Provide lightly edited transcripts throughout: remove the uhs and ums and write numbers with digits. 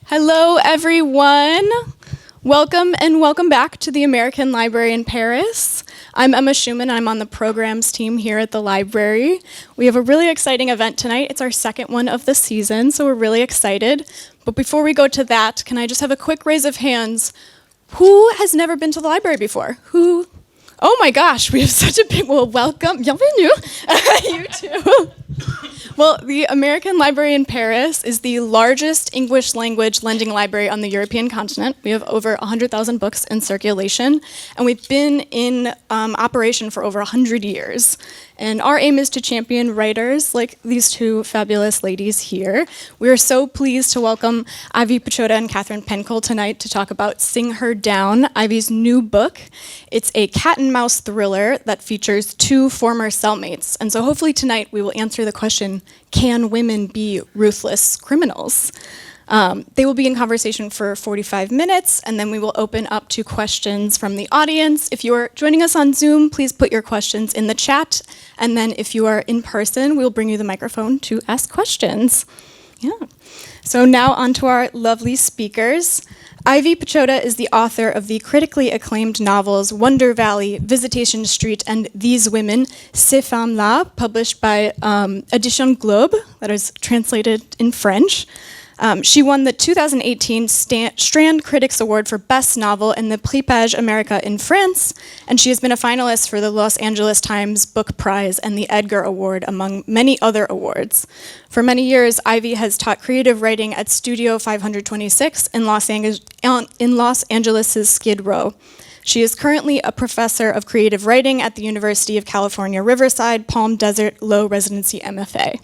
Hello, everyone. Welcome and welcome back to the American Library in Paris. I'm Emma Schumann, and I'm on the programs team here at the library. We have a really exciting event tonight. It's our second one of the season, so we're really excited. But before we go to that, can I just have a quick raise of hands? Who has never been to the library before? Who? Oh my gosh, we have such a big, well, welcome, bienvenue, you too. Well, the American Library in Paris is the largest English language lending library on the European continent. We have over 100,000 books in circulation, and we've been in operation for over 100 years. And our aim is to champion writers like these two fabulous ladies here. We are so pleased to welcome Ivy Pochoda and Katherine Pancol tonight to talk about Sing Her Down, Ivy's new book. It's a cat and mouse thriller that features two former cellmates. And so hopefully tonight we will answer the question, can women be ruthless criminals? They will be in conversation for 45 minutes, and then we will open up to questions from the audience. If you are joining us on Zoom, please put your questions in the chat, and then if you are in person, we'll bring you the microphone to ask questions. Yeah. So now on to our lovely speakers. Ivy Pochoda is the author of the critically acclaimed novels Wonder Valley, Visitation Street, and These Women, Ces Femmes-là, published by Edition Globe, that is translated in French. She won the 2018 Strand Critics Award for Best Novel and the Prix Page America in France, and she has been a finalist for the Los Angeles Times Book Prize and the Edgar Award, among many other awards. For many years, Ivy has taught creative writing at Studio 526 in Los Angeles' Skid Row. She is currently a professor of creative writing at the University of California, Riverside-Palm Desert low-residency MFA.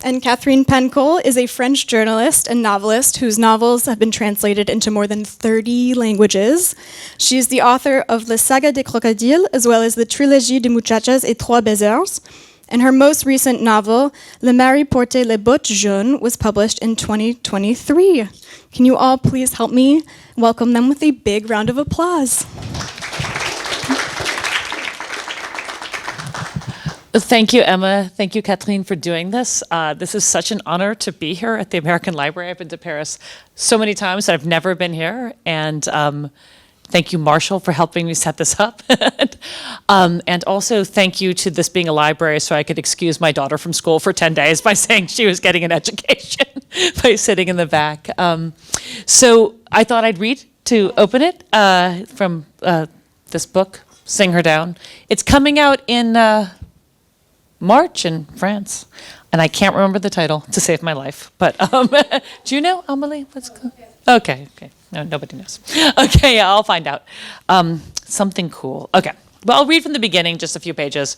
And Katherine Pancol is a French journalist and novelist whose novels have been translated into more than 30 languages. She is the author of La Saga des Crocodiles, as well as the Trilogie de Muchachas et Trois Baisers. And her most recent novel, Le Mari portait les bottes jaunes, was published in 2023. Can you all please help me welcome them with a big round of applause? Thank you, Emma. Thank you, Katherine, for doing this. This is such an honor to be here at the American Library. I've been to Paris so many times. I've never been here. And thank you, Marshall, for helping me set this up. And also thank you to this being a library so I could excuse my daughter from school for 10 days by saying she was getting an education by sitting in the back. So I thought I'd read to open it from this book, Sing Her Down. It's coming out in March in France, and I can't remember the title to save my life. But do you know, Amelie? What's good? Okay. No, nobody knows. Okay, yeah, I'll find out. Something cool. Okay, well, I'll read from the beginning, just a few pages,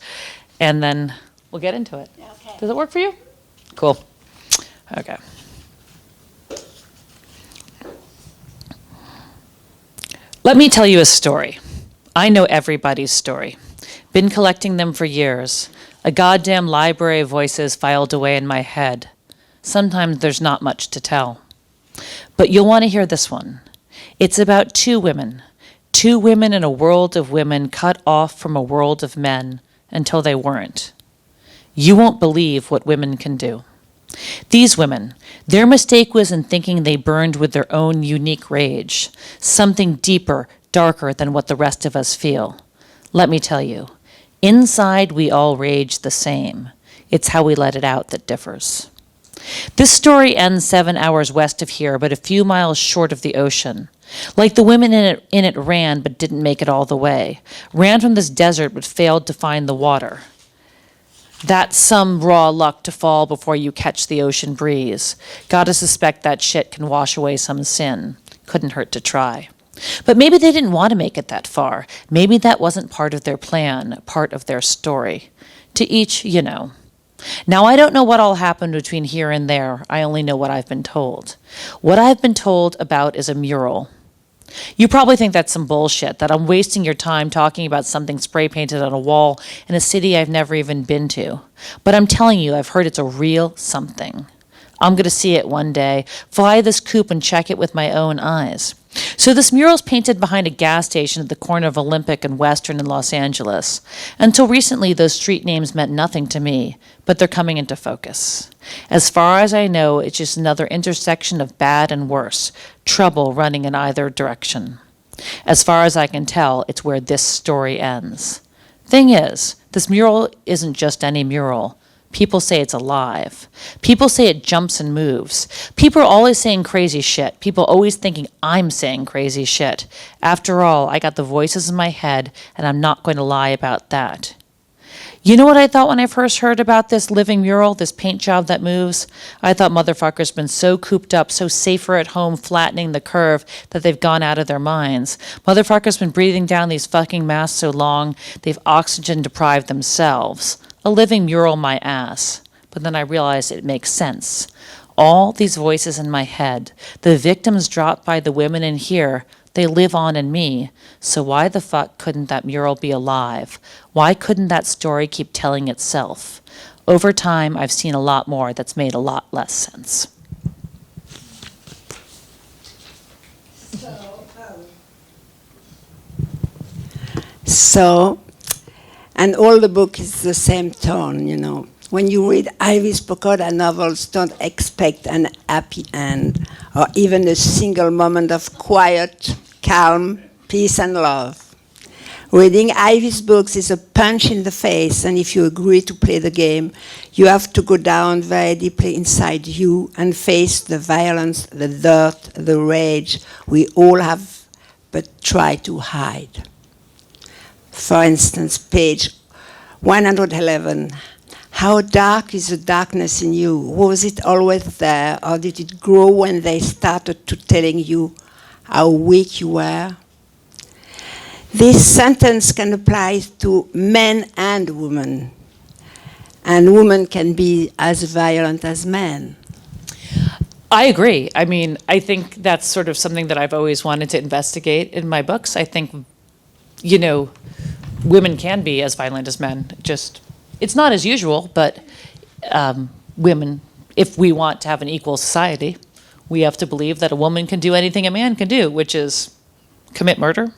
and then we'll get into it. Okay. Does it work for you? Cool. Okay. Let me tell you a story. I know everybody's story. Been collecting them for years. A goddamn library of voices filed away in my head. Sometimes there's not much to tell. But you'll want to hear this one. It's about two women in a world of women cut off from a world of men until they weren't. You won't believe what women can do. These women, their mistake was in thinking they burned with their own unique rage, something deeper, darker than what the rest of us feel. Let me tell you. Inside, we all rage the same. It's how we let it out that differs. This story ends 7 hours west of here, but a few miles short of the ocean. Like the women in it ran, but didn't make it all the way. Ran from this desert, but failed to find the water. That's some raw luck to fall before you catch the ocean breeze. Gotta suspect that shit can wash away some sin. Couldn't hurt to try. But maybe they didn't want to make it that far. Maybe that wasn't part of their plan, part of their story. To each, you know. Now, I don't know what all happened between here and there. I only know what I've been told. What I've been told about is a mural. You probably think that's some bullshit, that I'm wasting your time talking about something spray painted on a wall in a city I've never even been to. But I'm telling you, I've heard it's a real something. I'm going to see it one day, fly this coop and check it with my own eyes. So this mural's painted behind a gas station at the corner of Olympic and Western in Los Angeles. Until recently, those street names meant nothing to me, but they're coming into focus. As far as I know, it's just another intersection of bad and worse, trouble running in either direction. As far as I can tell, it's where this story ends. Thing is, this mural isn't just any mural. People say it's alive. People say it jumps and moves. People are always saying crazy shit. People always thinking I'm saying crazy shit. After all, I got the voices in my head, and I'm not going to lie about that. You know what I thought when I first heard about this living mural, this paint job that moves? I thought motherfuckers been so cooped up, so safer at home, flattening the curve, that they've gone out of their minds. Motherfuckers been breathing down these fucking masks so long, they've oxygen deprived themselves. A living mural, my ass. But then I realized it makes sense. All these voices in my head, the victims dropped by the women in here, they live on in me. So why the fuck couldn't that mural be alive? Why couldn't that story keep telling itself? Over time, I've seen a lot more that's made a lot less sense. So, and all the book is the same tone, you know. When you read Ivy Pochoda novels, don't expect an happy end or even a single moment of quiet, calm, peace and love. Reading Ivy's books is a punch in the face, and if you agree to play the game, you have to go down very deeply inside you and face the violence, the dirt, the rage we all have but try to hide. For instance, page 111. How dark is the darkness in you? Was it always there, or did it grow when they started to telling you how weak you were? This sentence can apply to men and women, and women can be as violent as men. I agree. I mean, I think that's sort of something that I've always wanted to investigate in my books. I think, you know, women can be as violent as men. Just, it's not as usual, but women, if we want to have an equal society, we have to believe that a woman can do anything a man can do, which is commit murder,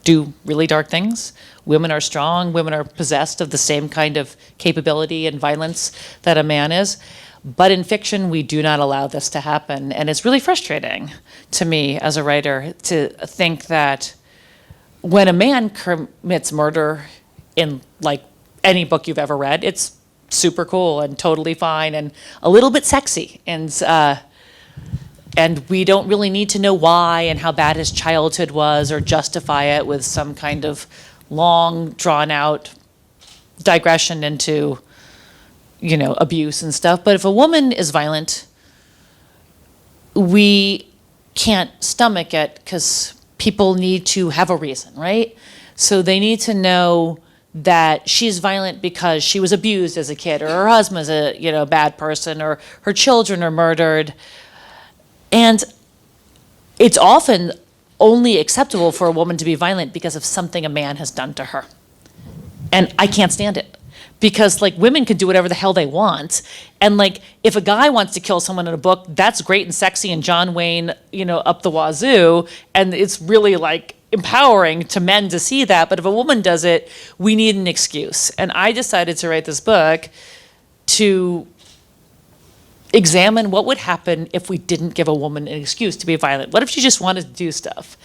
do really dark things. Women are strong. Women are possessed of the same kind of capability and violence that a man is. But in fiction, we do not allow this to happen. And it's really frustrating to me as a writer to think that when a man commits murder in like any book you've ever read, it's super cool and totally fine and a little bit sexy. And we don't really need to know why and how bad his childhood was or justify it with some kind of long, drawn-out digression into, you know, abuse and stuff. But if a woman is violent, we can't stomach it because people need to have a reason, right? So they need to know that she's violent because she was abused as a kid, or her husband's a, you know, bad person, or her children are murdered. And it's often only acceptable for a woman to be violent because of something a man has done to her. And I can't stand it. Because like women can do whatever the hell they want. And like if a guy wants to kill someone in a book, that's great and sexy and John Wayne, you know, up the wazoo. And it's really like empowering to men to see that. But if a woman does it, we need an excuse. And I decided to write this book to examine what would happen if we didn't give a woman an excuse to be violent. What if she just wanted to do stuff?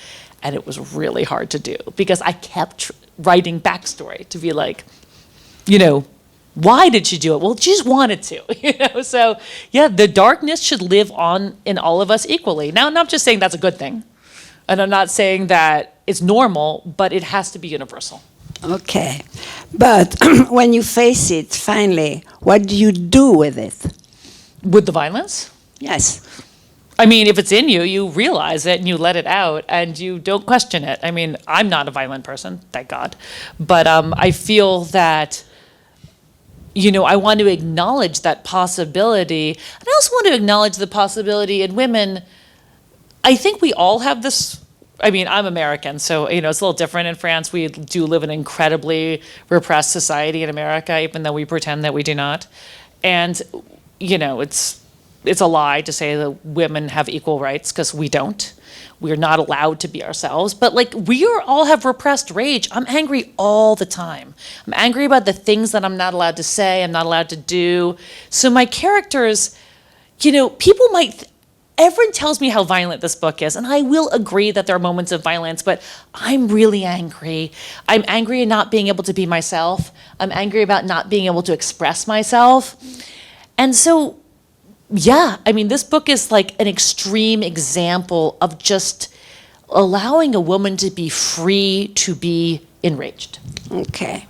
And it was really hard to do because I kept writing backstory to be like, you know, why did she do it? Well, she just wanted to, you know? So yeah, the darkness should live on in all of us equally. Now, I'm not just saying that's a good thing. And I'm not saying that it's normal, but it has to be universal. Okay. But when you face it, finally, what do you do with it? With the violence? Yes. I mean, if it's in you, you realize it and you let it out and you don't question it. I mean, I'm not a violent person, thank God. But I feel that, you know, I want to acknowledge that possibility. And I also want to acknowledge the possibility in women. I think we all have this. I mean, I'm American, so, you know, it's a little different in France. We do live in an incredibly repressed society in America, even though we pretend that we do not. And, you know, it's it's a lie to say that women have equal rights, because we don't. We're not allowed to be ourselves. But like, all have repressed rage. I'm angry all the time. I'm angry about the things that I'm not allowed to say, I'm not allowed to do. So my characters, everyone tells me how violent this book is, and I will agree that there are moments of violence, but I'm really angry. I'm angry at not being able to be myself. I'm angry about not being able to express myself. And so, yeah, I mean, this book is like an extreme example of just allowing a woman to be free to be enraged. Okay.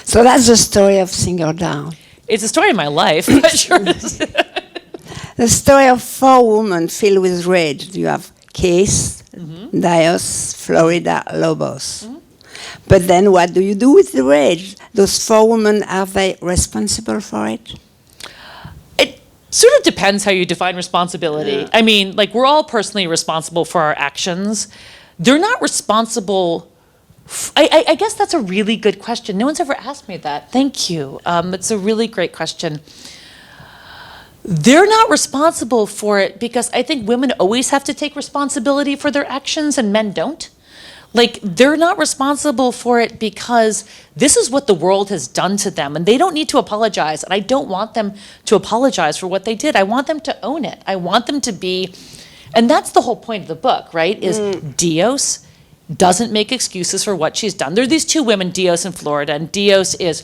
So that's the story of Single Down. It's a story of my life, but sure. The story of 4 women filled with rage. You have Case, Dios, Florida, Lobos. But then what do you do with the rage? Those 4 women, are they responsible for it? Sort of depends how you define responsibility. Yeah. I mean, like, we're all personally responsible for our actions. They're not responsible. I guess that's a really good question. No one's ever asked me that. Thank you. It's a really great question. They're not responsible for it because I think women always have to take responsibility for their actions and men don't. Like, they're not responsible for it because this is what the world has done to them, and they don't need to apologize, and I don't want them to apologize for what they did. I want them to own it. I want them to be, and that's the whole point of the book, right, is Dios doesn't make excuses for what she's done. There are these 2 women, Dios and Florida, and Dios is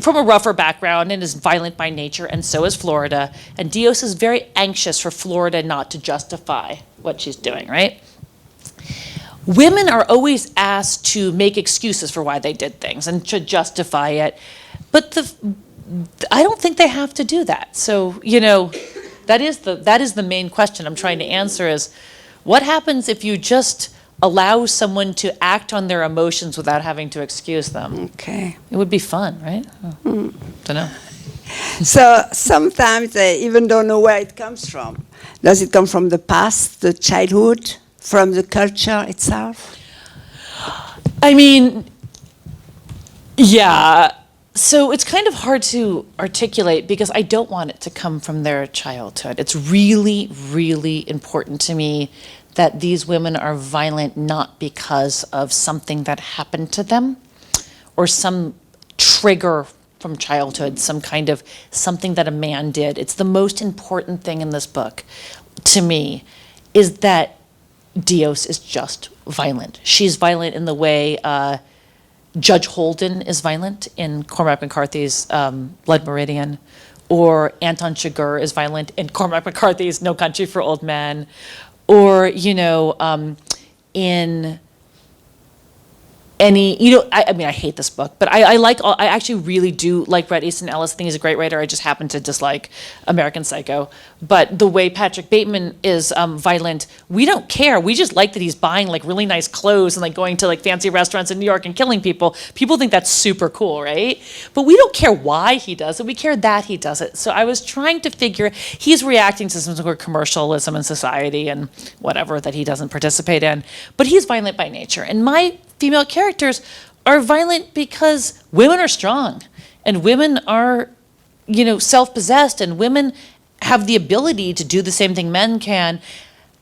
from a rougher background and is violent by nature, and so is Florida, and Dios is very anxious for Florida not to justify what she's doing, right? Women are always asked to make excuses for why they did things and to justify it, but I don't think they have to do that. So, that is the main question I'm trying to answer is, what happens if you just allow someone to act on their emotions without having to excuse them? Okay. It would be fun, right? Don't know. So sometimes they even don't know where it comes from. Does it come from the past, the childhood? From the culture itself? I mean, yeah. So it's kind of hard to articulate because I don't want it to come from their childhood. It's really, really important to me that these women are violent not because of something that happened to them or some trigger from childhood, some kind of something that a man did. It's the most important thing in this book to me is that Dios is just violent. She's violent in the way Judge Holden is violent in Cormac McCarthy's Blood Meridian, or Anton Chigurh is violent in Cormac McCarthy's No Country for Old Men, or, in any, I mean, I hate this book, but I actually really do like Bret Easton Ellis. I think he's a great writer. I just happen to dislike American Psycho. But the way Patrick Bateman is violent, we don't care. We just like that he's buying like really nice clothes and like going to like fancy restaurants in New York and killing people. People think that's super cool, right? But we don't care why he does it. We care that he does it. So I was trying to figure, he's reacting to some sort of commercialism in society and whatever that he doesn't participate in. But he's violent by nature. And my female characters are violent because women are strong and women are, self-possessed, and women have the ability to do the same thing men can.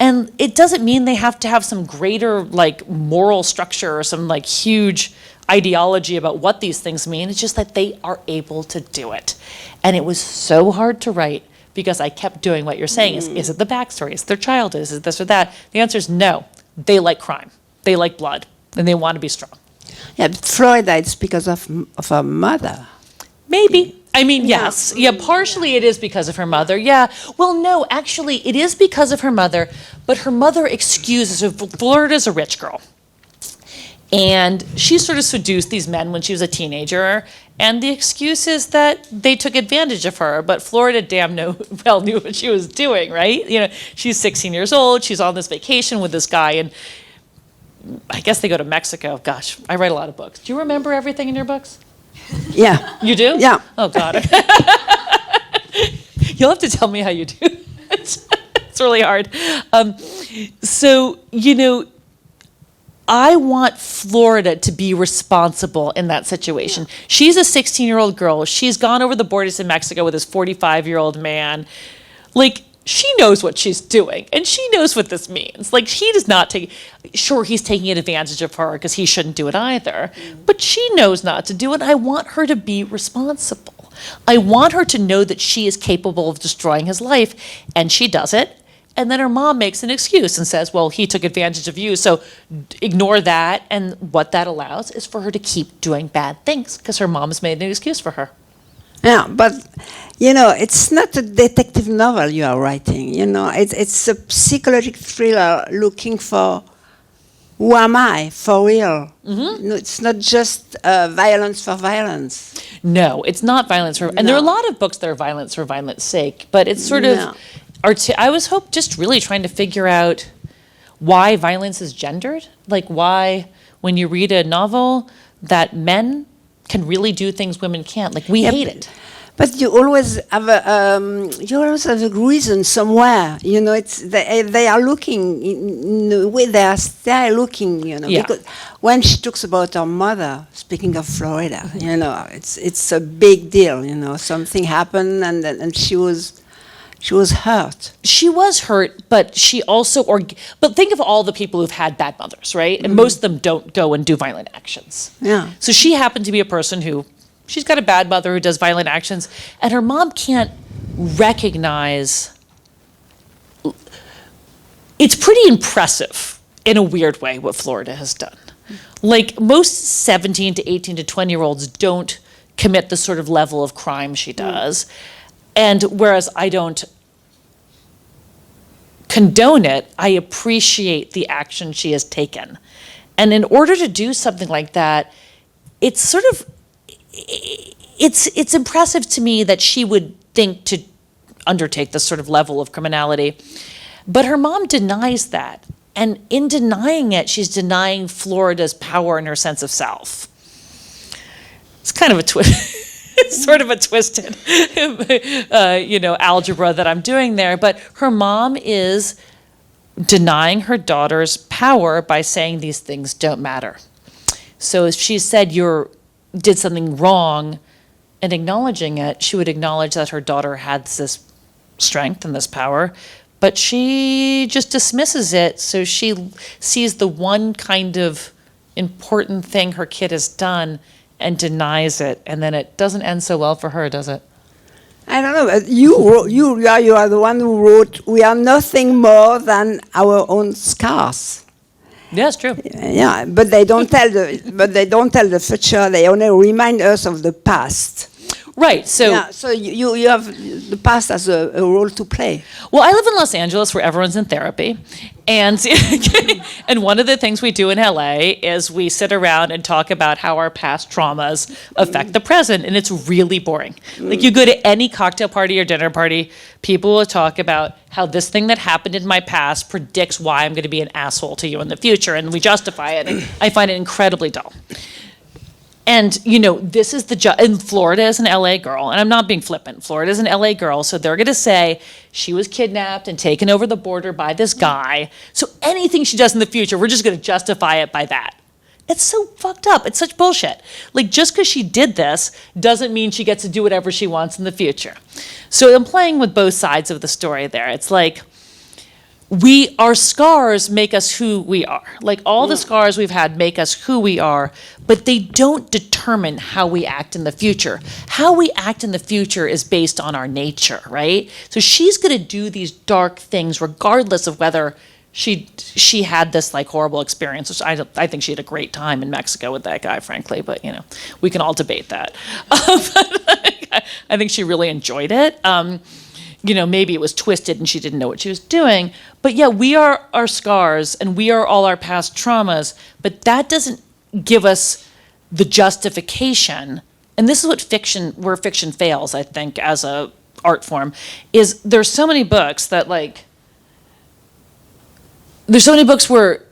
And it doesn't mean they have to have some greater like moral structure or some like huge ideology about what these things mean. It's just that they are able to do it. And it was so hard to write because I kept doing what you're saying. Is it the backstory? Is it their childhood? Is it this or that? The answer is no. They like crime. They like blood. And they want to be strong. Yeah, but Florida, it's because of her mother. Maybe. I mean, yes. Yeah, partially it is because of her mother. Yeah. Well, no, actually, it is because of her mother, but her mother excuses her. Florida's a rich girl. And she sort of seduced these men when she was a teenager. And the excuse is that they took advantage of her. But Florida well knew what she was doing, right? She's 16 years old. She's on this vacation with this guy. And I guess they go to Mexico. Gosh, I write a lot of books. Do you remember everything in your books? Yeah. You do? Yeah. Oh, God. You'll have to tell me how you do it. It's really hard. I want Florida to be responsible in that situation. She's a 16-year-old girl. She's gone over the borders in Mexico with this 45-year-old man. Like, she knows what she's doing, and she knows what this means. Like, he does not take, sure, he's taking advantage of her because he shouldn't do it either, but she knows not to do it. I want her to be responsible. I want her to know that she is capable of destroying his life, and she does it. And then her mom makes an excuse and says, well, he took advantage of you, so ignore that. And what that allows is for her to keep doing bad things because her mom has made an excuse for her. Yeah, but, it's not a detective novel you are writing, It's a psychological thriller looking for who am I, for real. Mm-hmm. No, it's not just violence for violence. No, it's not violence for... And there are a lot of books that are violence for violence sake, but it's sort of... I was just really trying to figure out why violence is gendered. Like, why, when you read a novel, that men can really do things women can't. Like, we hate it. But you always have a reason somewhere. They are looking in the way they are still looking. Yeah. Because when she talks about her mother, speaking of Florida, it's a big deal. Something happened, and she was hurt. She was hurt, but she also, but think of all the people who've had bad mothers, right? And most of them don't go and do violent actions. Yeah. So she happened to be a person she's got a bad mother who does violent actions, and her mom can't recognize. It's pretty impressive, in a weird way, what Florida has done. Like, most 17 to 18 to 20-year-olds don't commit the sort of level of crime she does. And whereas I don't condone it, I appreciate the action she has taken. And in order to do something like that, it's impressive to me that she would think to undertake this sort of level of criminality. But her mom denies that. And in denying it, she's denying Florida's power and her sense of self. It's kind of a twist. It's sort of a twisted, algebra that I'm doing there. But her mom is denying her daughter's power by saying these things don't matter. So if she said you did something wrong and acknowledging it, she would acknowledge that her daughter had this strength and this power. But she just dismisses it. So she sees the one kind of important thing her kid has done and denies it, and then it doesn't end so well for her, does it? I don't know. You are the one who wrote, "We are nothing more than our own scars." Yeah, it's true. Yeah, but they don't tell the future. They only remind us of the past. Right. So you have the past as a role to play. Well, I live in Los Angeles, where everyone's in therapy, and and one of the things we do in LA is we sit around and talk about how our past traumas affect the present, and it's really boring. Like, you go to any cocktail party or dinner party, people will talk about how this thing that happened in my past predicts why I'm going to be an asshole to you in the future, and we justify it. And I find it incredibly dull. And, this is and Florida is an LA girl, and I'm not being flippant. Florida is an LA girl, so they're going to say she was kidnapped and taken over the border by this guy. So anything she does in the future, we're just going to justify it by that. It's so fucked up. It's such bullshit. Like, just because she did this doesn't mean she gets to do whatever she wants in the future. So I'm playing with both sides of the story there. It's like, our scars make us who we are. Like, all the scars we've had make us who we are, but they don't determine how we act in the future. How we act in the future is based on our nature, right? So she's going to do these dark things regardless of whether she had this like horrible experience, which I think she had a great time in Mexico with that guy, frankly, but we can all debate that. I think she really enjoyed it. Maybe it was twisted and she didn't know what she was doing. But yeah, we are our scars and we are all our past traumas, but that doesn't give us the justification. And this is where fiction fails, I think, as a art form, is there's so many books that there's so many books where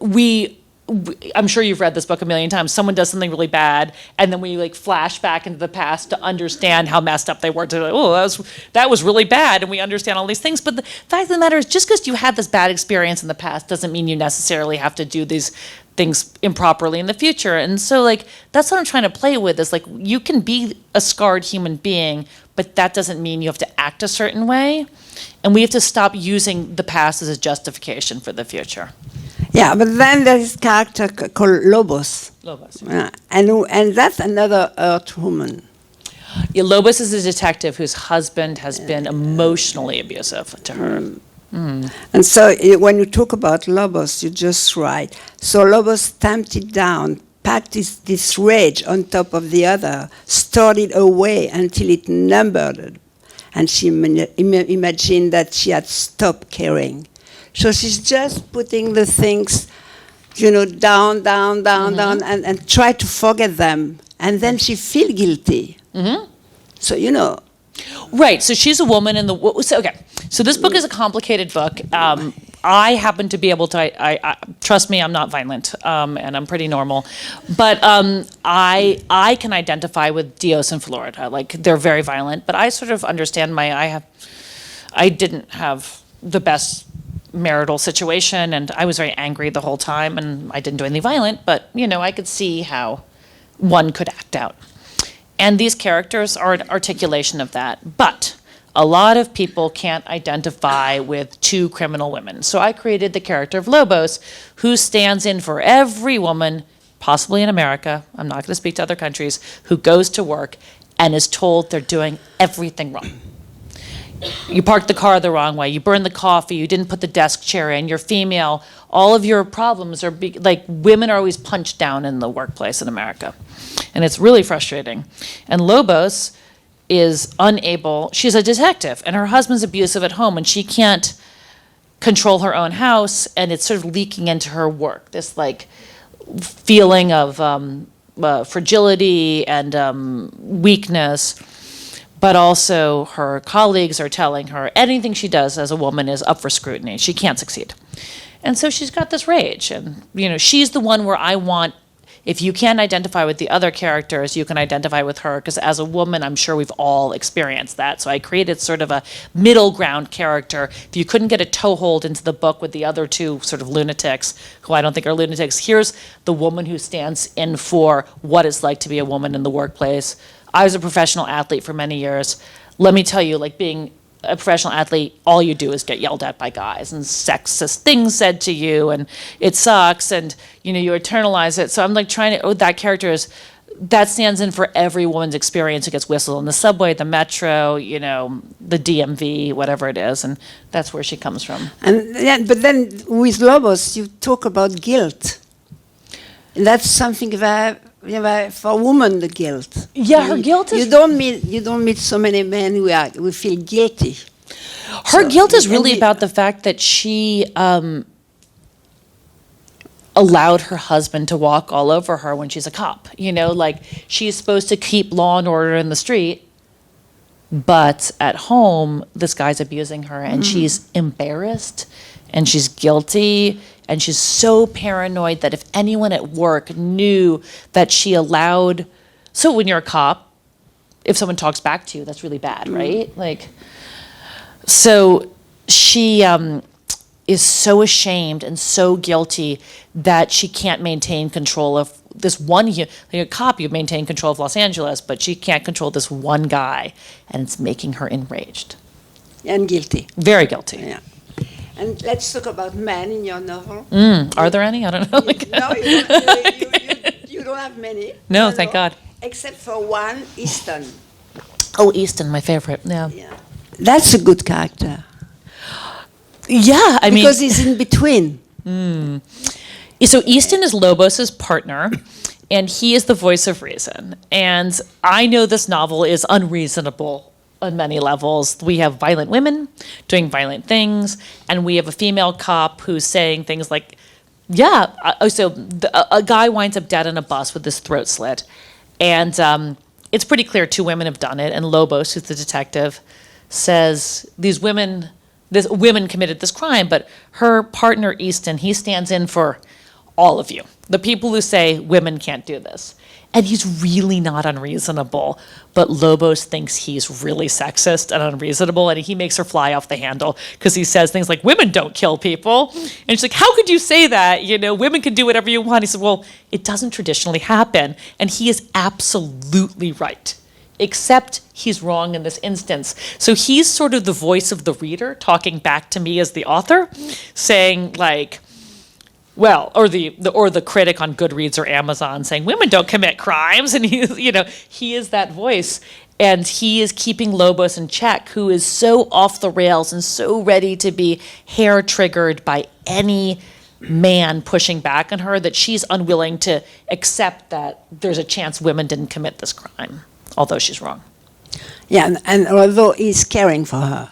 I'm sure you've read this book a million times. Someone does something really bad, and then we flash back into the past to understand how messed up they were. That was really bad, and we understand all these things. But the fact of the matter is, just because you had this bad experience in the past doesn't mean you necessarily have to do these things improperly in the future. And so, that's what I'm trying to play with. Is you can be a scarred human being, but that doesn't mean you have to act a certain way. And we have to stop using the past as a justification for the future. Yeah, but then there is a character called Lobos. Lobos. And that's another Earth woman. Yeah, Lobos is a detective whose husband has been emotionally abusive to her. And so when you talk about Lobos, you're just right. So Lobos tamped it down, packed this rage on top of the other, stored it away until it numbered it. And she imagined that she had stopped caring. So she's just putting the things, down, and try to forget them. And then she feel guilty. Mm-hmm. So, Right, so she's a woman in the... So this book is a complicated book. I happen to be able to... I trust me, I'm not violent, and I'm pretty normal. But I can identify with Dios and Florida. Like, they're very violent, but I sort of understand I didn't have the best marital situation, and I was very angry the whole time, and I didn't do anything violent, but, I could see how one could act out. And these characters are an articulation of that. But a lot of people can't identify with two criminal women. So I created the character of Lobos, who stands in for every woman, possibly in America, I'm not going to speak to other countries, who goes to work and is told they're doing everything wrong. You parked the car the wrong way, you burned the coffee, you didn't put the desk chair in, you're female, all of your problems are, women are always punched down in the workplace in America. And it's really frustrating. And Lobos is unable, she's a detective, and her husband's abusive at home, and she can't control her own house, and it's sort of leaking into her work, this feeling of fragility and weakness. But also her colleagues are telling her anything she does as a woman is up for scrutiny. She can't succeed. And so she's got this rage. And, she's the one where I want, if you can't identify with the other characters, you can identify with her. Because as a woman, I'm sure we've all experienced that. So I created sort of a middle ground character. If you couldn't get a toehold into the book with the other two sort of lunatics, who I don't think are lunatics, here's the woman who stands in for what it's like to be a woman in the workplace. I was a professional athlete for many years. Let me tell you, being a professional athlete, all you do is get yelled at by guys and sexist things said to you, and it sucks, and you internalize it. So I'm trying to, that character that stands in for every woman's experience who gets whistled in the subway, the metro, the DMV, whatever it is, and that's where she comes from. And but then with Lobos, you talk about guilt. And that's something that. For women, the guilt. Yeah, her guilt is. You don't meet so many men who feel guilty. Her guilt is really about the fact that she allowed her husband to walk all over her when she's a cop. She's supposed to keep law and order in the street, but at home, this guy's abusing her, and she's embarrassed, and she's guilty. And she's so paranoid that if anyone at work knew that she allowed... So when you're a cop, if someone talks back to you, that's really bad, right? So she is so ashamed and so guilty that she can't maintain control of this one... a cop, you maintain control of Los Angeles, but she can't control this one guy. And it's making her enraged. And guilty. Very guilty. Yeah. And let's talk about men in your novel. Are there any? I don't know. No, you don't have many. No, thank God. Except for one, Easton. Oh, Easton, my favorite. Yeah. That's a good character. Yeah, because he's in between. So Easton is Lobos's partner, and he is the voice of reason. And I know this novel is unreasonable on many levels. We have violent women doing violent things, and we have a female cop who's saying things like, a guy winds up dead on a bus with his throat slit, and it's pretty clear two women have done it, and Lobos, who's the detective, says these women committed this crime, but her partner Easton, he stands in for all of you, the people who say women can't do this. And he's really not unreasonable, but Lobos thinks he's really sexist and unreasonable, and he makes her fly off the handle because he says things like, women don't kill people. And she's like, how could you say that? Women can do whatever you want. He said, well, it doesn't traditionally happen. And he is absolutely right. except he's wrong in this instance. So he's sort of the voice of the reader talking back to me as the author, saying like, well, or the critic on Goodreads or Amazon saying women don't commit crimes, and he is that voice, and he is keeping Lobos in check, who is so off the rails and so ready to be hair triggered by any man pushing back on her that she's unwilling to accept that there's a chance women didn't commit this crime, although she's wrong. Yeah, and although he's caring for her.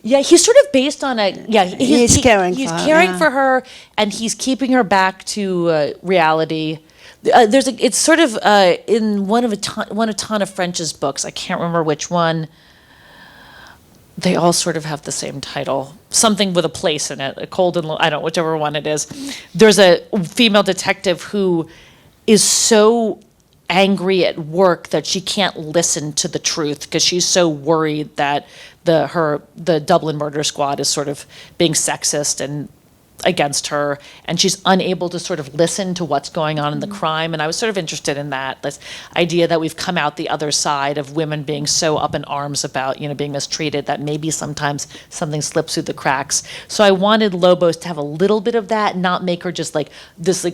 Yeah, he's sort of based on he's caring for her, and he's keeping her back to reality. It's sort of in one of Tana French's books. I can't remember which one. They all sort of have the same title, something with a place in it, a cold and I don't know, whichever one it is. There's a female detective who is so angry at work that she can't listen to the truth because she's so worried that the Dublin murder squad is sort of being sexist and against her, and she's unable to sort of listen to what's going on in the crime. And I was sort of interested in this idea that we've come out the other side of women being so up in arms about being mistreated that maybe sometimes something slips through the cracks. So I wanted Lobos to have a little bit of that, not make her just like this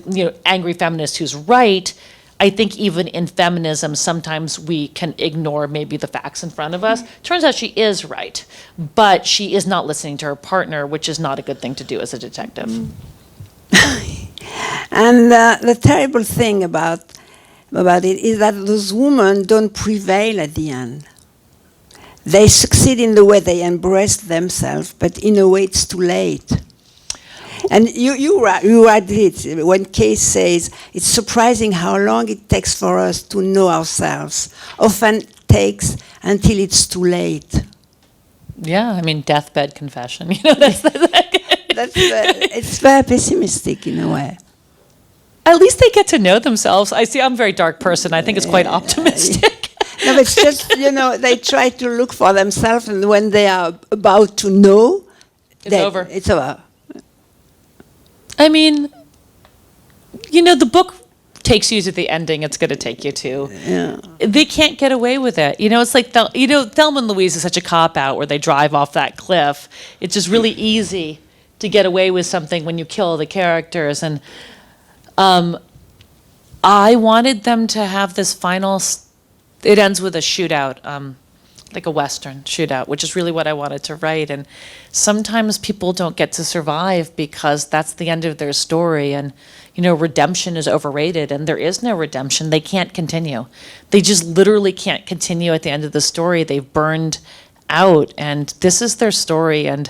angry feminist who's right. I think even in feminism, sometimes we can ignore maybe the facts in front of us. Turns out she is right, but she is not listening to her partner, which is not a good thing to do as a detective. And the terrible thing about it is that those women don't prevail at the end. They succeed in the way they embrace themselves, but in a way it's too late. And you write it when Kay says, it's surprising how long it takes for us to know ourselves. Often takes until it's too late. Yeah, I mean, deathbed confession. It's very pessimistic in a way. At least they get to know themselves. I'm a very dark person. I think it's quite optimistic. No, but it's just, they try to look for themselves, and when they are about to know, it's over. It's over. I mean, the book takes you to the ending it's going to take you to. Yeah. They can't get away with it. It's like, Thelma and Louise is such a cop-out where they drive off that cliff. It's just really easy to get away with something when you kill the characters. And I wanted them to have this final... It ends with a shootout, like a Western shootout, which is really what I wanted to write. And sometimes people don't get to survive because that's the end of their story. And, redemption is overrated, and there is no redemption. They can't continue. They just literally can't continue at the end of the story. They've burned out, and this is their story. And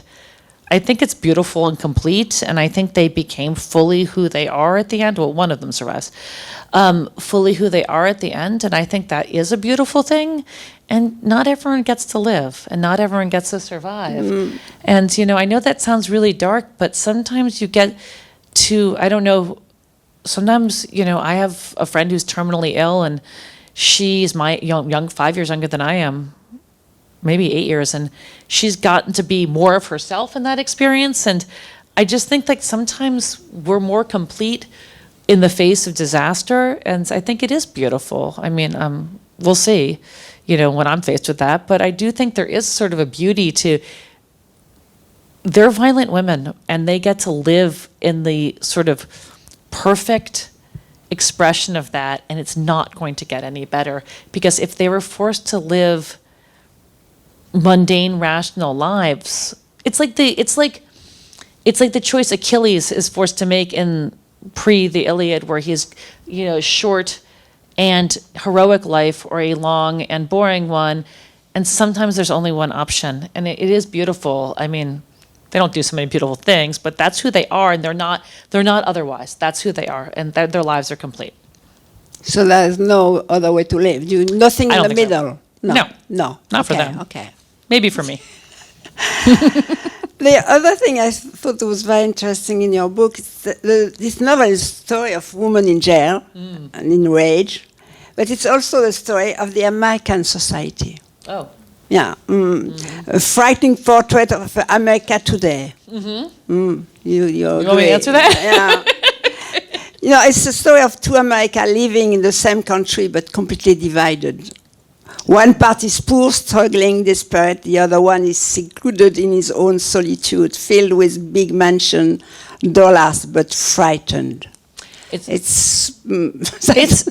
I think it's beautiful and complete, and I think they became fully who they are at the end. Well, one of them survives. Fully who they are at the end, and I think that is a beautiful thing. And not everyone gets to live, and not everyone gets to survive. And, I know that sounds really dark, but sometimes you get to, I don't know, sometimes, I have a friend who's terminally ill, and she's my young 5 years younger than I am, maybe 8 years, and she's gotten to be more of herself in that experience. And I just think like sometimes we're more complete in the face of disaster, and I think it is beautiful. I mean, we'll see, when I'm faced with that, but I do think there is sort of a beauty to, they're violent women, and they get to live in the sort of perfect expression of that, and it's not going to get any better, because if they were forced to live mundane, rational lives, it's like the choice Achilles is forced to make in the Iliad, where he's, short and heroic life, or a long and boring one, and sometimes there's only one option, and it is beautiful. I mean, they don't do so many beautiful things, but that's who they are, and they're not otherwise. That's who they are, and their lives are complete. So there's no other way to live. Nothing in the middle. So. No, not for them. Okay, maybe for me. The other thing I thought was very interesting in your book is this novel is a story of women in jail and in rage, but it's also the story of the American society. Oh. Yeah. A frightening portrait of America today. You want me to answer that? Yeah. It's a story of two America living in the same country but completely divided. One part is poor, struggling, desperate. The other one is secluded in his own solitude, filled with big mansion, dollars, but frightened. It's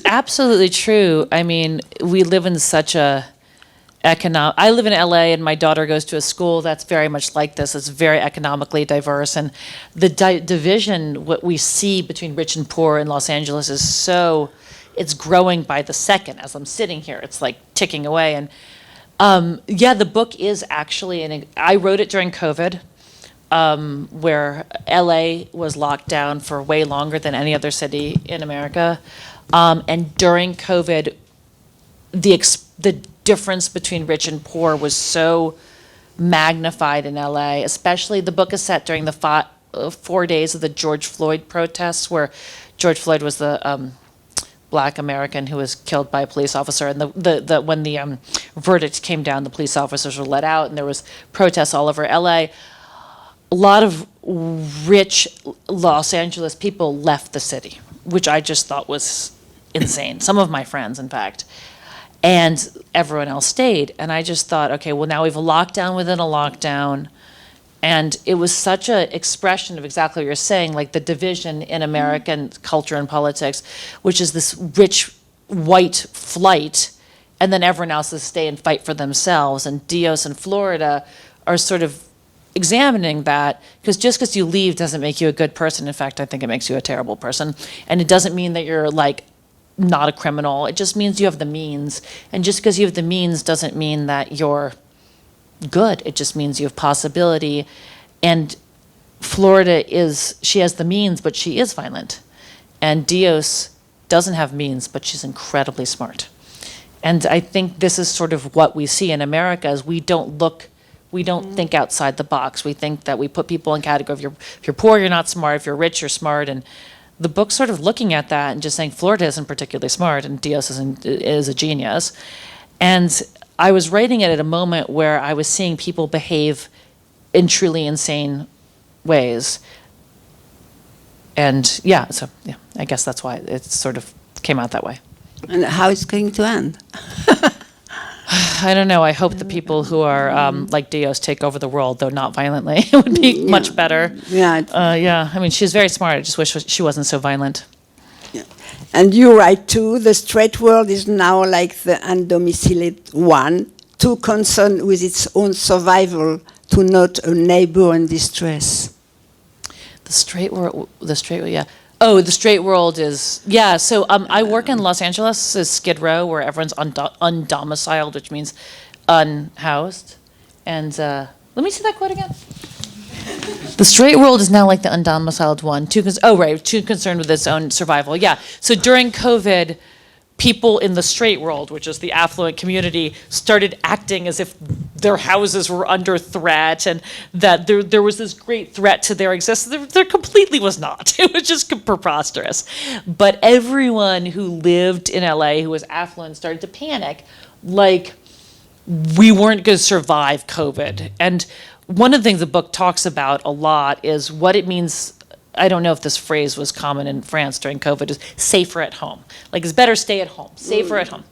absolutely true. I mean, we live in such a I live in LA, and my daughter goes to a school that's very much like this. It's very economically diverse, and the division, what we see between rich and poor in Los Angeles is it's growing by the second. As I'm sitting here, it's like ticking away. And the book is actually, and I wrote it during COVID, where LA was locked down for way longer than any other city in America. And during COVID, the difference between rich and poor was so magnified in LA, especially the book is set during the 4 days of the George Floyd protests, where George Floyd was the Black American who was killed by a police officer. And when the verdict came down, the police officers were let out, and there was protests all over LA. A lot of rich Los Angeles people left the city, which I just thought was insane. Some of my friends, in fact. And everyone else stayed. And I just thought, okay, well, now we have a lockdown within a lockdown. And it was such an expression of exactly what you're saying, like the division in American culture and politics, which is this rich white flight, and then everyone else is stay and fight for themselves. And Dios and Florida are sort of examining that, because just because you leave doesn't make you a good person. In fact, I think it makes you a terrible person. And it doesn't mean that you're like not a criminal. It just means you have the means. And just because you have the means doesn't mean that you're good. It just means you have possibility. And Florida she has the means, but she is violent. And Dios doesn't have means, but she's incredibly smart. And I think this is sort of what we see in America, is we don't think outside the box. We think that we put people in category. If you're poor, you're not smart. If you're rich, you're smart. And the book's sort of looking at that and just saying Florida isn't particularly smart and Dios is a genius. And I was writing it at a moment where I was seeing people behave in truly insane ways. And I guess that's why it sort of came out that way. And how it's going to end? I don't know. I hope the people who are like Dios take over the world, though not violently. It would be much better. Yeah. I mean, she's very smart. I just wish she wasn't so violent. Yeah. And you write too, the straight world is now like the undomiciled one, too concerned with its own survival to note a neighbor in distress. The straight world, yeah. Oh, the straight world is, yeah. So I work in Los Angeles, is Skid Row, where everyone's undomiciled, which means unhoused. And let me see that quote again. The straight world is now like the undomiciled one, too concerned with its own survival. Yeah. So during COVID, people in the straight world, which is the affluent community, started acting as if their houses were under threat and that there was this great threat to their existence. There completely was not. It was just preposterous. But everyone who lived in LA who was affluent started to panic, like we weren't going to survive COVID. And one of the things the book talks about a lot is what it means. I don't know if this phrase was common in France during COVID, is safer at home. Like, it's better stay at home, safer at home.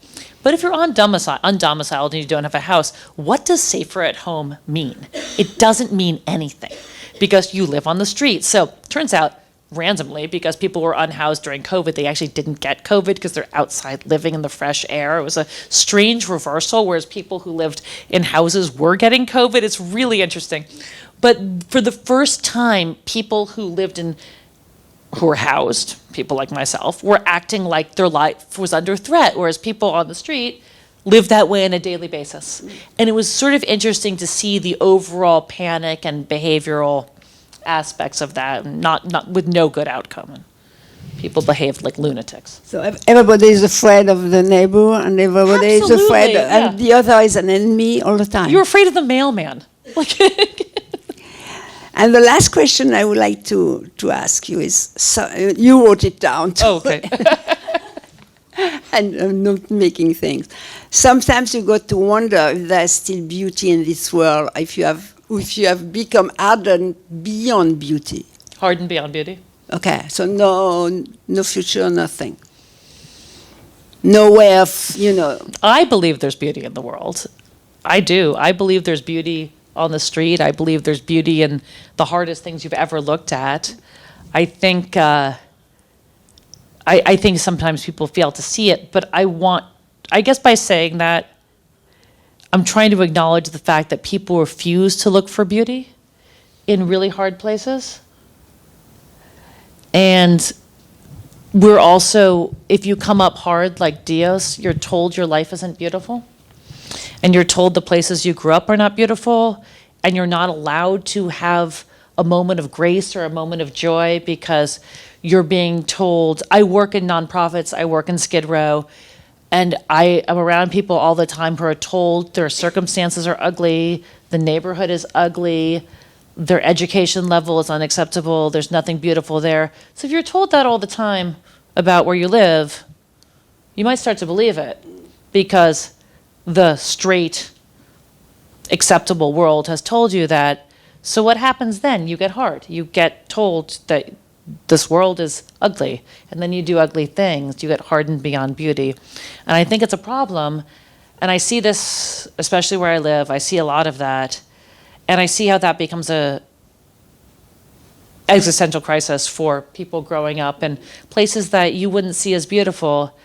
But if you're undomiciled and you don't have a house, what does safer at home mean? It doesn't mean anything because you live on the street. So turns out, randomly, because people were unhoused during COVID, they actually didn't get COVID because they're outside living in the fresh air. It was a strange reversal, whereas people who lived in houses were getting COVID. It's really interesting. But for the first time, people who were housed, people like myself, were acting like their life was under threat, whereas people on the street lived that way on a daily basis. And it was sort of interesting to see the overall panic and behavioral aspects of that, not with no good outcome. People behaved like lunatics. So everybody is afraid of the neighbor, and everybody is afraid, and the other is an enemy all the time. You're afraid of the mailman. And the last question I would like to ask you is, you wrote it down too. Oh, okay. And I'm not making things. Sometimes you got to wonder if there's still beauty in this world, if you have become hardened beyond beauty. Hardened beyond beauty? Okay, so no future, nothing. no way of, you know. I believe there's beauty in the world. I do. I believe there's beauty on the street. I believe there's beauty in the hardest things you've ever looked at. I think I think sometimes people fail to see it, but I guess by saying that, I'm trying to acknowledge the fact that people refuse to look for beauty in really hard places. And we're also, if you come up hard like Dios, you're told your life isn't beautiful. And you're told the places you grew up are not beautiful. And you're not allowed to have a moment of grace or a moment of joy because you're being told, I work in nonprofits, I work in Skid Row, and I am around people all the time who are told their circumstances are ugly, the neighborhood is ugly, their education level is unacceptable, there's nothing beautiful there. So if you're told that all the time about where you live, you might start to believe it because the straight, acceptable world has told you that. So what happens then? You get hard. You get told that this world is ugly, and then you do ugly things. You get hardened beyond beauty. And I think it's a problem, and I see this, especially where I live, I see a lot of that, and I see how that becomes a existential crisis for people growing up in places that you wouldn't see as beautiful.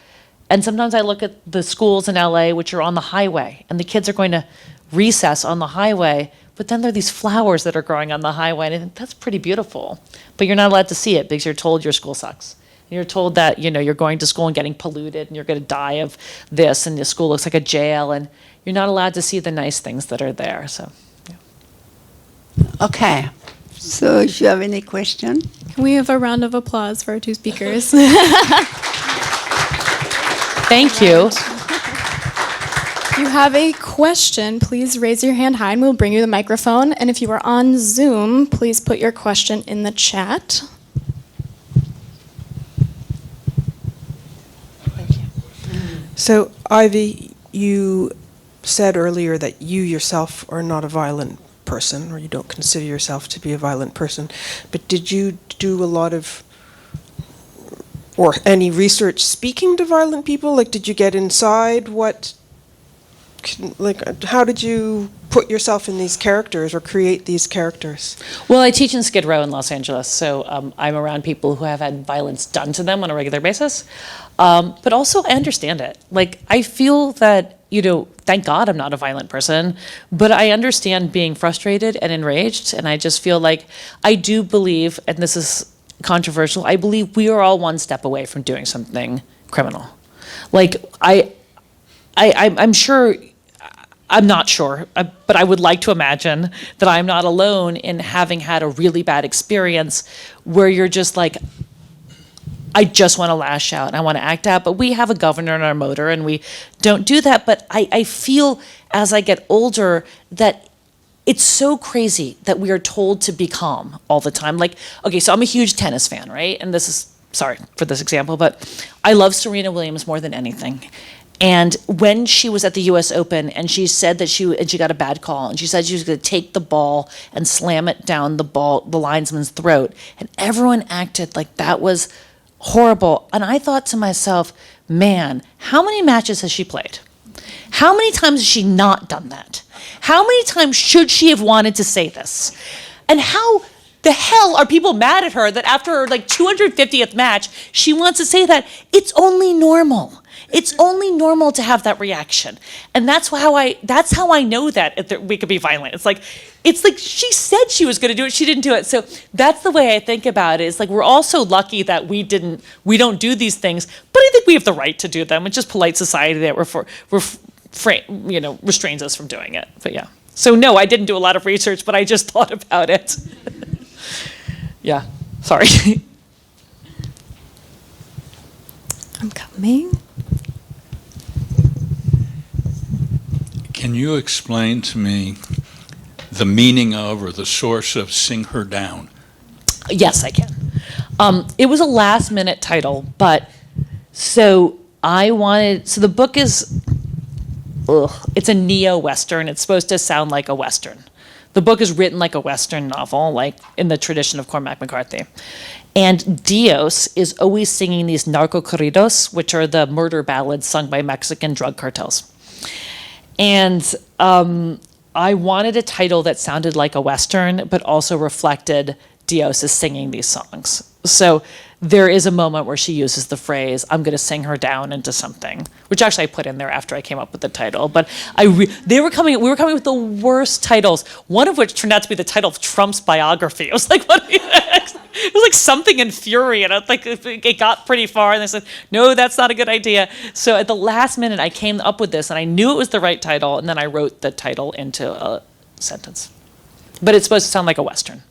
And sometimes I look at the schools in LA, which are on the highway, and the kids are going to recess on the highway, but then there are these flowers that are growing on the highway, and I think that's pretty beautiful. But you're not allowed to see it because you're told your school sucks. And you're told that, you know, you're going to school and getting polluted, and you're going to die of this, and the school looks like a jail, and you're not allowed to see the nice things that are there. So, yeah. Okay. So, if you have any question? Can we have a round of applause for our two speakers? Thank you. If you have a question, please raise your hand high and we'll bring you the microphone. And if you are on Zoom, please put your question in the chat. Thank you. So, Ivy, you said earlier that you yourself are not a violent person, or you don't consider yourself to be a violent person. But did you do a lot of, or any research speaking to violent people? Like, did you get inside how did you put yourself in these characters or create these characters? Well, I teach in Skid Row in Los Angeles, so I'm around people who have had violence done to them on a regular basis. But also, I understand it. Like, I feel that, you know, thank God I'm not a violent person, but I understand being frustrated and enraged, and I just feel like I do believe, and this is controversial, I believe we are all one step away from doing something criminal. Like, I'm sure, I'm not sure, but I would like to imagine that I'm not alone in having had a really bad experience where you're just like, I just want to lash out and I want to act out, but we have a governor in our motor and we don't do that. But I feel as I get older that it's so crazy that we are told to be calm all the time. Like, okay, so I'm a huge tennis fan, right? And this is, sorry for this example, but I love Serena Williams more than anything. And when she was at the U.S. Open and she said that she got a bad call and she said she was going to take the ball and slam it down the linesman's throat, and everyone acted like that was horrible. And I thought to myself, man, how many matches has she played? How many times has she not done that? How many times should she have wanted to say this? And how the hell are people mad at her that after her like 250th match, she wants to say that? It's only normal. It's only normal to have that reaction. And that's how I know that we could be violent. It's like she said she was going to do it, she didn't do it. So that's the way I think about it. It's like we're all so lucky that we don't do these things, but I think we have the right to do them. It's just polite society that restrains us from doing it. But yeah. So no, I didn't do a lot of research, but I just thought about it. Yeah. Sorry. I'm coming. Can you explain to me the meaning of or the source of Sing Her Down? Yes, I can. It was a last-minute title, but so the book is, it's a neo-Western. It's supposed to sound like a Western. The book is written like a Western novel, like in the tradition of Cormac McCarthy. And Dios is always singing these narco corridos, which are the murder ballads sung by Mexican drug cartels. And I wanted a title that sounded like a Western, but also reflected Dios is singing these songs. So there is a moment where she uses the phrase, I'm going to sing her down into something, which actually I put in there after I came up with the title. But we were coming with the worst titles, one of which turned out to be the title of Trump's biography. It was like, it was like something in Fury, and it got pretty far, and they said, no, that's not a good idea. So at the last minute, I came up with this, and I knew it was the right title, and then I wrote the title into a sentence. But it's supposed to sound like a Western.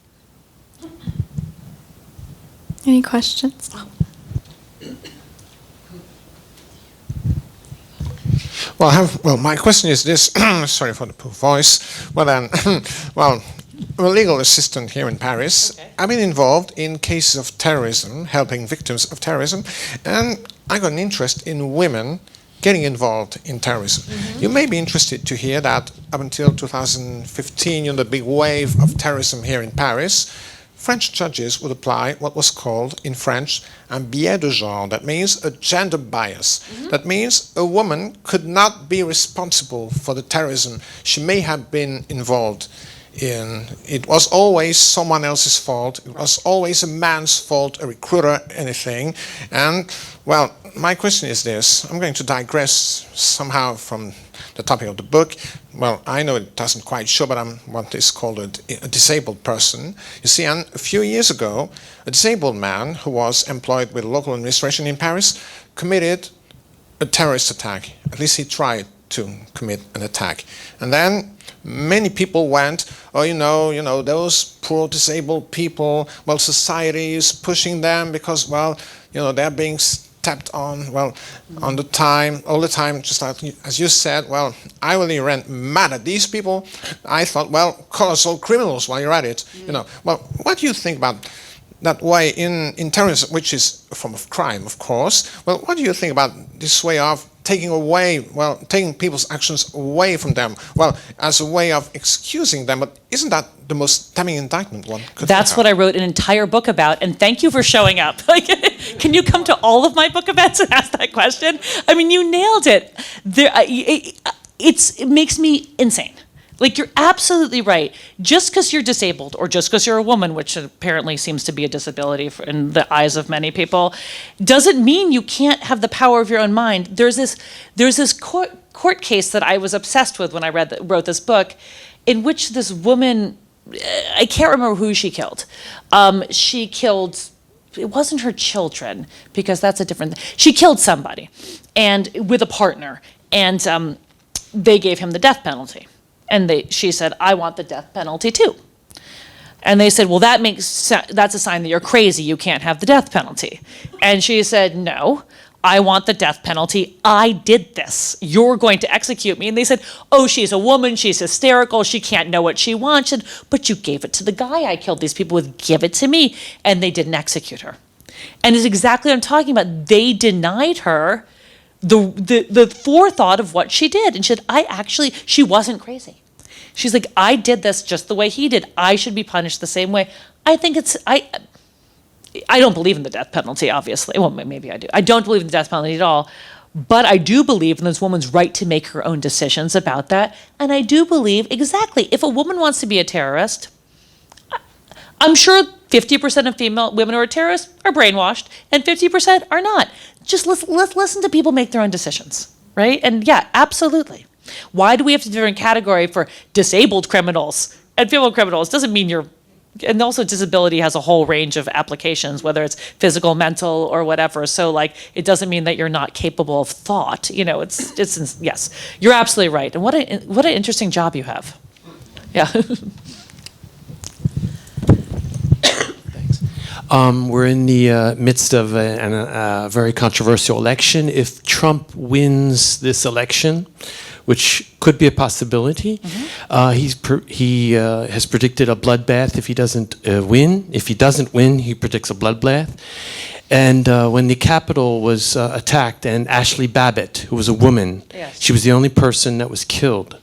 Any questions? Well, my question is this. Sorry for the poor voice. Well, then, I'm a legal assistant here in Paris. Okay. I've been involved in cases of terrorism, helping victims of terrorism, and I got an interest in women getting involved in terrorism. Mm-hmm. You may be interested to hear that up until 2015, the big wave of terrorism here in Paris, French judges would apply what was called in French un biais de genre. That means a gender bias. Mm-hmm. That means a woman could not be responsible for the terrorism she may have been involved in. It was always someone else's fault. It was always a man's fault, a recruiter, anything. And, well, my question is this. I'm going to digress somehow from the topic of the book. Well, I know it doesn't quite show, but I'm what is called a disabled person. You see, and a few years ago, a disabled man who was employed with local administration in Paris committed a terrorist attack. At least he tried to commit an attack. And then many people went, oh, you know, those poor disabled people, well, society is pushing them because, well, they're being tapped on, all the time, just like, as you said, well, I really ran mad at these people. I thought, well, call us all criminals while you're at it. Well, what do you think about that way in terrorism, which is a form of crime, of course? Well, what do you think about this way of taking people's actions away from them, as a way of excusing them? But isn't that the most damning indictment one could That's what I wrote an entire book about, and thank you for showing up. Can you come to all of my book events and ask that question? I mean, you nailed it. It makes me insane. You're absolutely right. Just because you're disabled, or just because you're a woman, which apparently seems to be a disability in the eyes of many people, doesn't mean you can't have the power of your own mind. There's this court case that I was obsessed with when I wrote this book, in which this woman, I can't remember who she killed. She killed, it wasn't her children, because that's a different thing. She killed somebody, and with a partner, and they gave him the death penalty. And she said, I want the death penalty too. And they said, well, that's a sign that you're crazy. You can't have the death penalty. And she said, no, I want the death penalty. I did this. You're going to execute me. And they said, oh, she's a woman. She's hysterical. She can't know what she wants. And, but you gave it to the guy I killed these people with. Give it to me. And they didn't execute her. And it's exactly what I'm talking about. They denied her the forethought of what she did. And she said, she wasn't crazy. She's like, I did this just the way he did. I should be punished the same way. I think I don't believe in the death penalty, obviously. Well, maybe I do. I don't believe in the death penalty at all. But I do believe in this woman's right to make her own decisions about that. And I do believe, exactly, if a woman wants to be a terrorist, I'm sure 50% of female women who are terrorists are brainwashed, and 50% are not. Just let's listen to people make their own decisions, right? And yeah, absolutely. Why do we have a different category for disabled criminals and female criminals? Doesn't mean you're, and also disability has a whole range of applications, whether it's physical, mental, or whatever. So it doesn't mean that you're not capable of thought. It's yes, you're absolutely right. And what an interesting job you have. Yeah. We're in the midst of a very controversial election. If Trump wins this election, which could be a possibility, he has predicted a bloodbath if he doesn't win. If he doesn't win, he predicts a bloodbath. And when the Capitol was attacked, and Ashley Babbitt, who was a woman, yes, she was the only person that was killed.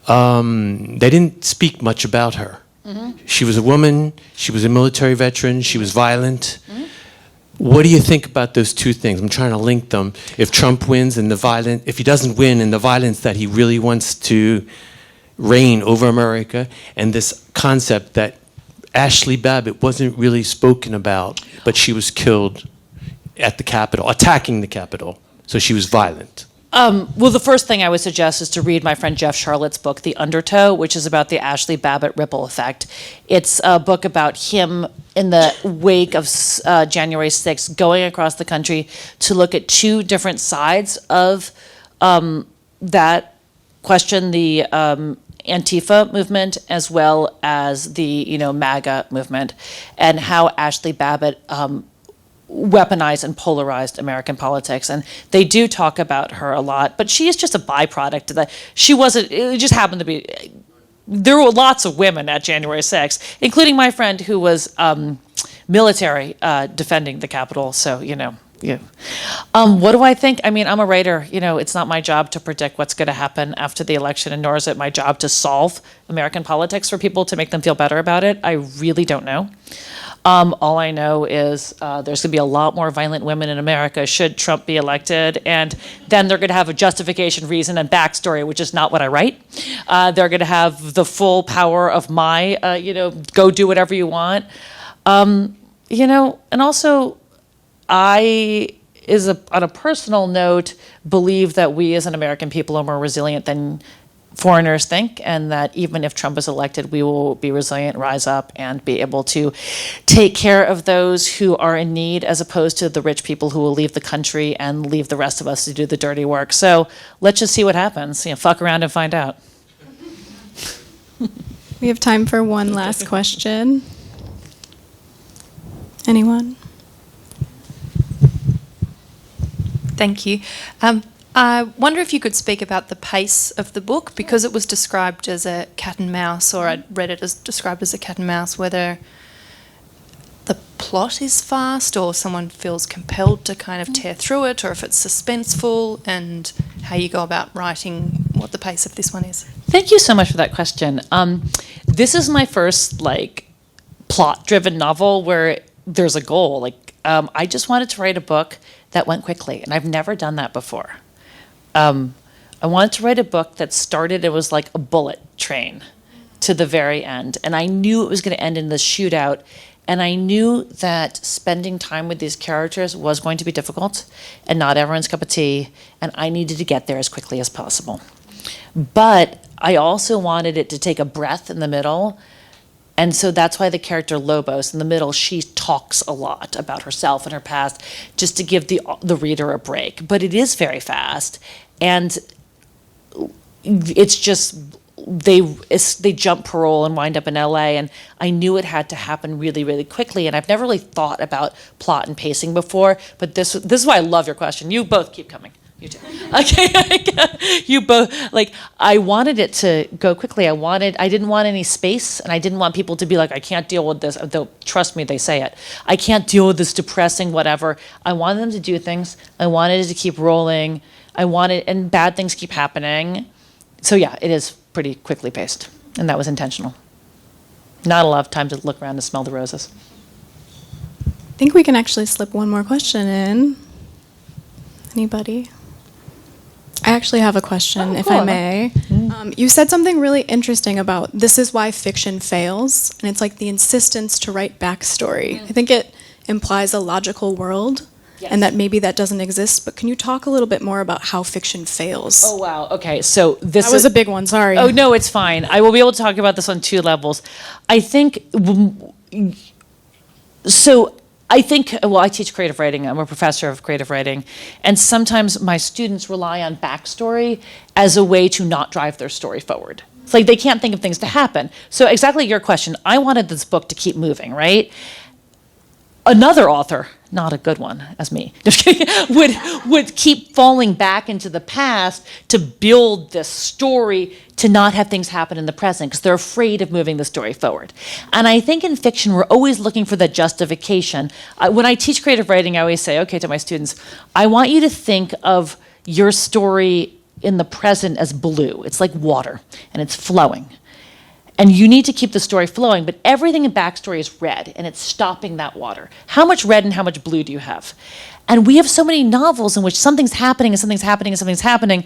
they didn't speak much about her. She was a woman, she was a military veteran, she was violent. What do you think about those two things? I'm trying to link them. If Trump wins and if he doesn't win, and the violence that he really wants to reign over America, and this concept that Ashley Babbitt wasn't really spoken about, but she was killed at the Capitol, attacking the Capitol. So she was violent. Well, the first thing I would suggest is to read my friend Jeff Charlotte's book, The Undertow, which is about the Ashley Babbitt ripple effect. It's a book about him in the wake of January 6th, going across the country to look at two different sides of that question, the Antifa movement as well as the MAGA movement, and how Ashley Babbitt weaponized and polarized American politics. And they do talk about her a lot, but she is just a byproduct of that. She wasn't, it just happened to be, there were lots of women at January 6th, including my friend who was military defending the Capitol. So, yeah. What do I think? I mean, I'm a writer. It's not my job to predict what's going to happen after the election, and nor is it my job to solve American politics for people to make them feel better about it. I really don't know. All I know is there's going to be a lot more violent women in America should Trump be elected, and then they're going to have a justification, reason, and backstory, which is not what I write. They're going to have the full power of my, go do whatever you want. And also, I, on a personal note, believe that we as an American people are more resilient than foreigners think, and that even if Trump is elected, we will be resilient, rise up, and be able to take care of those who are in need, as opposed to the rich people who will leave the country and leave the rest of us to do the dirty work. So let's just see what happens. Fuck around and find out. We have time for one last question. Anyone? Thank you. I wonder if you could speak about the pace of the book, because it was described as a cat and mouse, or I read it as described as a cat and mouse, whether the plot is fast or someone feels compelled to kind of tear through it, or if it's suspenseful, and how you go about writing, what the pace of this one is. Thank you so much for that question. This is my first plot-driven novel where there's a goal. I just wanted to write a book that went quickly, and I've never done that before. I wanted to write a book that started, it was like a bullet train to the very end. And I knew it was going to end in this shootout. And I knew that spending time with these characters was going to be difficult and not everyone's cup of tea. And I needed to get there as quickly as possible. But I also wanted it to take a breath in the middle. And so that's why the character Lobos, in the middle, she talks a lot about herself and her past, just to give the reader a break. But it is very fast. And it's just, they jump parole and wind up in LA, and I knew it had to happen really, really quickly. And I've never really thought about plot and pacing before, but this is why I love your question. You both keep coming. You too. Okay. You both, I wanted it to go quickly. I didn't want any space, and I didn't want people to be like, I can't deal with this. Though, trust me, they say it. I can't deal with this depressing whatever. I wanted them to do things. I wanted it to keep rolling. And bad things keep happening. So yeah, it is pretty quickly paced, and that was intentional. Not a lot of time to look around and smell the roses. I think we can actually slip one more question in. Anybody? I actually have a question, if I may. You said something really interesting about this is why fiction fails, and it's the insistence to write backstory. I think it implies a logical world. Yes. And that maybe that doesn't exist, but can you talk a little bit more about how fiction fails? Oh, wow. Okay, so this was a big one, sorry. Oh, no, it's fine. I will be able to talk about this on two levels. I think, I teach creative writing. I'm a professor of creative writing. And sometimes my students rely on backstory as a way to not drive their story forward. It's they can't think of things to happen. So exactly your question, I wanted this book to keep moving, right? Another author, not a good one as me, would keep falling back into the past to build this story to not have things happen in the present because they're afraid of moving the story forward. And I think in fiction, we're always looking for that justification. When I teach creative writing, I always say, okay, to my students, I want you to think of your story in the present as blue. It's like water, and it's flowing. And you need to keep the story flowing, but everything in backstory is red, and it's stopping that water. How much red and how much blue do you have? And we have so many novels in which something's happening and something's happening and something's happening,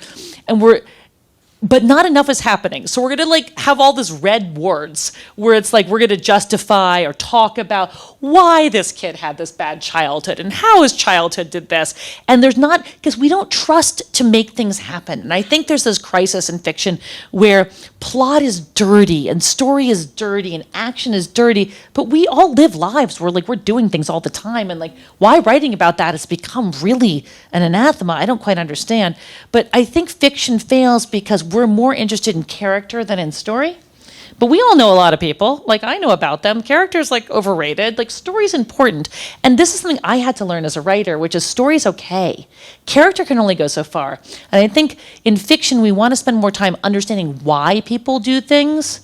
but not enough is happening. So we're gonna have all this red words where it's we're gonna justify or talk about why this kid had this bad childhood and how his childhood did this. And there's not, because we don't trust to make things happen. And I think there's this crisis in fiction where plot is dirty and story is dirty and action is dirty, but we all live lives where we're doing things all the time. And why writing about that has become really an anathema, I don't quite understand. But I think fiction fails because we're more interested in character than in story. But we all know a lot of people, I know about them. Character's overrated, story's important. And this is something I had to learn as a writer, which is story's okay. Character can only go so far. And I think in fiction, we want to spend more time understanding why people do things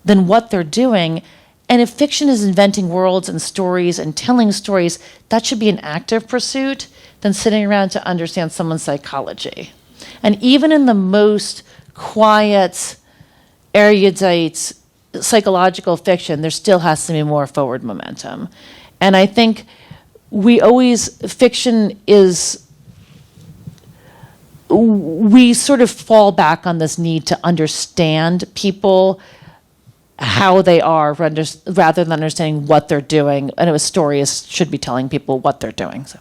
than what they're doing. And if fiction is inventing worlds and stories and telling stories, that should be an active pursuit than sitting around to understand someone's psychology. And even in the most quiet, erudite, psychological fiction, there still has to be more forward momentum. And I think fiction is, we sort of fall back on this need to understand people, how they are, rather than understanding what they're doing. And a story should be telling people what they're doing. So.